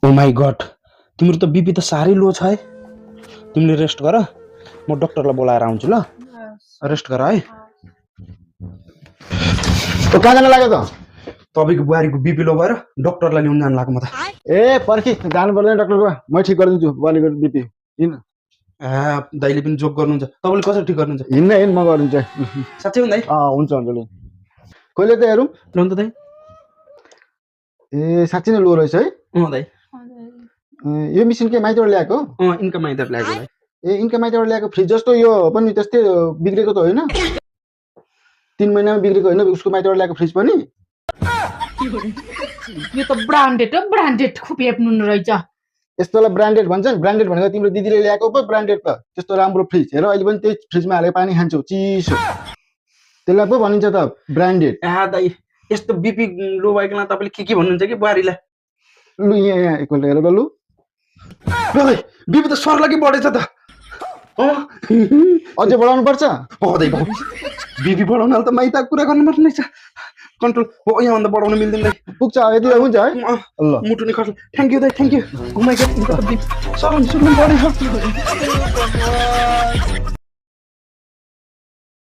Oh my God तिम्रो त BP त साह्रै लो छ है। तिमीले रेस्ट गर, म डाक्टरलाई बोलाएर आउँछु ल। रेस्ट गर है। तो कहाँ जान लाग्यो त? तपाईँको बुहारीको बीपी लो भएर डाक्टरलाई ल्याउन जानु लाग्यो म त। ए पर्खी जानु पर्दैन डाक्टरको, म ठिक गरिदिन्छु बुहारीको बिपी। हिँड दाइले पनि जोक गर्नुहुन्छ, तपाईँले कसरी ठिक गर्नुहुन्छ? हिँड्न हिँड, म गरिदिन्छु। साँच्चै हो दाइ? हुन्छ हुन्छ ल। कहिले त हेरौँ ल त दाइ। ए साँच्चै नै लो रहेछ है। दाइ यो मेसिन के माइतबाट ल्याएको? इन्कम माइतर ल्याएको दाइ। ए इन्कम माइतबाट ल्याएको। फ्रिज जस्तो यो पनि त्यस्तै बिग्रेको त होइन? 3 महिनामा बिग्रेको होइन उसको माइतबाट ल्याएको फ्रिज पनि? यो त ब्रान्डेड खुब हेप्नु रहेछ। यस्तोलाई ब्रान्डेड भन्छन्। ब्रान्डेड भनेको तिम्रो दिदीले ल्याएको पो ब्रान्डेड त। त्यस्तो राम्रो फ्रिज हेर, अहिले पनि त्यही फ्रिजमा हालेर पानी खान्छौ चिसो, त्यसलाई पो भनिन्छ त ब्रान्डेड। दाइ यस्तो बीपी लो भएकोमा तपाईँले के भन्नुहुन्छ कि बुहारीलाई? लु यहाँ एकपल्ट हेर त लु। बीपी त सर्ला कि बढेछ त। अझै बढाउनु पर्छ? दाइ बीपी बढाउन त माइत कुरा गर्नुपर्ने छ। कन्ट्रोल हो, यहाँभन्दा बढाउन मिल्दैन दाइ। पुग्छ यति हुन्छ है। ल मुटु नि खर्च। थ्याङ्क यू दाइ, thank you. Oh my God, सरम बढेछ।